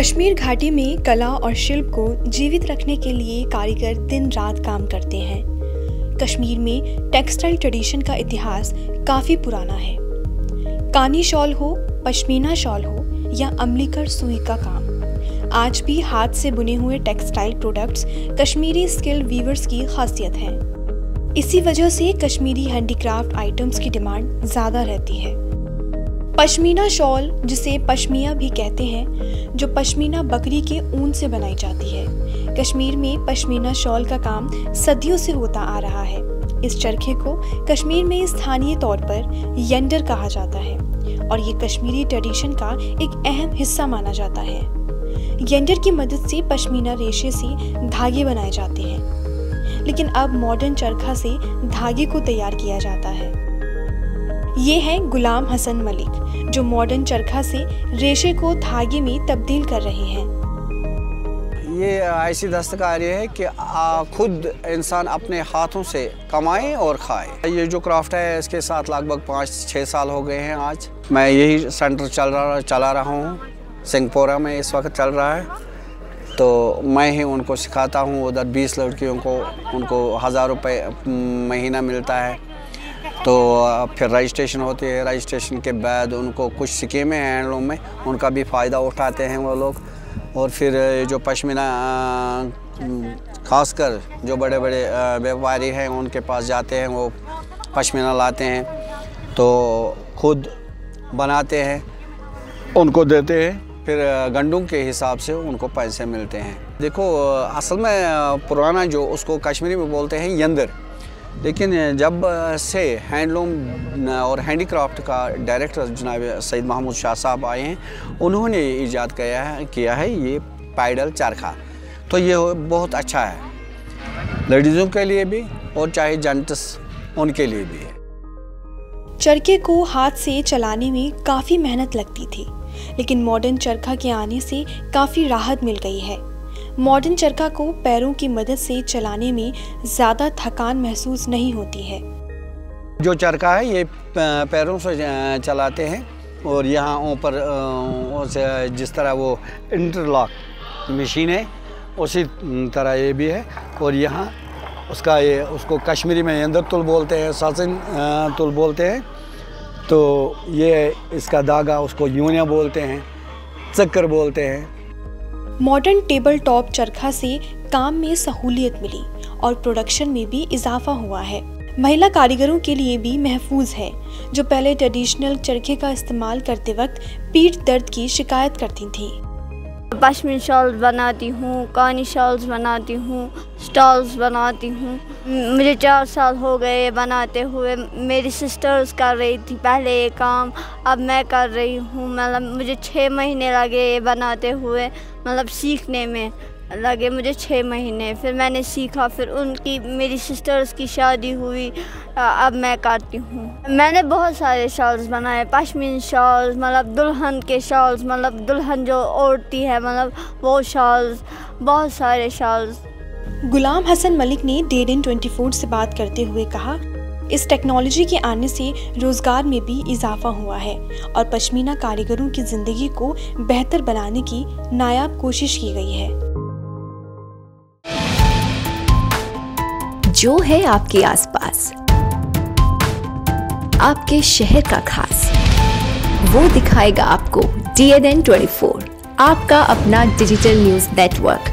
कश्मीर घाटी में कला और शिल्प को जीवित रखने के लिए कारीगर दिन रात काम करते हैं। कश्मीर में टेक्सटाइल ट्रेडिशन का इतिहास काफ़ी पुराना है। कानी शॉल हो, पश्मीना शॉल हो या अमलीकर सुई का काम, आज भी हाथ से बुने हुए textile products Kashmiri skill weavers की खासियत है। इसी वजह से कश्मीरी हैंडीक्राफ्ट आइटम्स की डिमांड ज़्यादा रहती है। पश्मीना शॉल, जिसे पश्मिया भी कहते हैं, जो पश्मीना बकरी के ऊन से बनाई जाती है। कश्मीर में पश्मीना शॉल का काम सदियों से होता आ रहा है। इस चरखे को कश्मीर में स्थानीय तौर पर यंडर कहा जाता है और ये कश्मीरी ट्रेडिशन का एक अहम हिस्सा माना जाता है। यंडर की मदद से पश्मीना रेशे से धागे बनाए जाते हैं, लेकिन अब मॉडर्न चरखा से धागे को तैयार किया जाता है। ये है गुलाम हसन मलिक, जो मॉडर्न चरखा से रेशे को धागे में तब्दील कर रहे हैं। ये ऐसी दस्तकारी है कि खुद इंसान अपने हाथों से कमाए और खाए। ये जो क्राफ्ट है इसके साथ लगभग 5-6 साल हो गए हैं। आज मैं यही सेंटर चला रहा हूँ। सिंहपोरा में इस वक्त चल रहा है, तो मैं ही उनको सिखाता हूँ। उधर 20 लड़कियों को, उनको 1000 रुपये महीना मिलता है। तो फिर रजिस्ट्रेशन होती है। रजिस्ट्रेशन के बाद उनको कुछ स्कीमें हैं हैंडलूम में, उनका भी फ़ायदा उठाते हैं वो लोग। और फिर जो पश्मीना खासकर जो बड़े बड़े व्यापारी हैं उनके पास जाते हैं, वो पश्मीना लाते हैं, तो खुद बनाते हैं, उनको देते हैं, फिर गंडों के हिसाब से उनको पैसे मिलते हैं। देखो, असल में पुराना जो उसको कश्मीरी में बोलते हैं यंदर, लेकिन जब से हैंडलूम और हैंडीक्राफ्ट का डायरेक्टर जनाब सईद महमूद शाह साहब आए हैं, उन्होंने ईजाद किया है ये पैडल चरखा। तो ये बहुत अच्छा है लेडीज़ों के लिए भी और चाहे जेंट्स उनके लिए भी है। चरखे को हाथ से चलाने में काफ़ी मेहनत लगती थी, लेकिन मॉडर्न चरखा के आने से काफ़ी राहत मिल गई है। मॉडर्न चरखा को पैरों की मदद से चलाने में ज़्यादा थकान महसूस नहीं होती है। जो चरखा है ये पैरों से चलाते हैं, और यहाँ ऊपर जिस तरह वो इंटरलॉक मशीन है उसी तरह ये भी है। और यहाँ उसको कश्मीरी में यंदर तुल बोलते हैं, सासिन तुल बोलते हैं। तो ये इसका धागा उसको यूनिया बोलते हैं, चक्कर बोलते हैं। मॉडर्न टेबल टॉप चरखा से काम में सहूलियत मिली और प्रोडक्शन में भी इजाफा हुआ है। महिला कारीगरों के लिए भी महफूज है, जो पहले ट्रेडिशनल चरखे का इस्तेमाल करते वक्त पीठ दर्द की शिकायत करती थी। पश्मीना शॉल्स बनाती हूँ, कानी शॉल्स बनाती हूँ, स्टॉल्स बनाती हूँ। मुझे 4 साल हो गए बनाते हुए। मेरी सिस्टर्स कर रही थी पहले ये काम, अब मैं कर रही हूँ। मतलब मुझे 6 महीने लगे ये बनाते हुए, मतलब सीखने में लगे मुझे 6 महीने। फिर मैंने सीखा, फिर मेरी सिस्टर्स की शादी हुई, अब मैं करती हूँ। मैंने बहुत सारे शॉल्स बनाए, पश्मीना शॉल्स, मतलब दुल्हन के शॉल्स, मतलब दुल्हन जो ओढ़ती है, मतलब वो शॉल्स, बहुत सारे शॉल्स। गुलाम हसन मलिक ने DN 24 से बात करते हुए कहा, इस टेक्नोलॉजी के आने से रोजगार में भी इजाफा हुआ है और पश्मीना कारीगरों की जिंदगी को बेहतर बनाने की नायाब कोशिश की गई है। जो है आपके आसपास, आपके शहर का खास, वो दिखाएगा आपको DN 24, आपका अपना डिजिटल न्यूज नेटवर्क।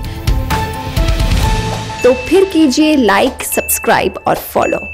तो फिर कीजिए लाइक, सब्सक्राइब और फॉलो।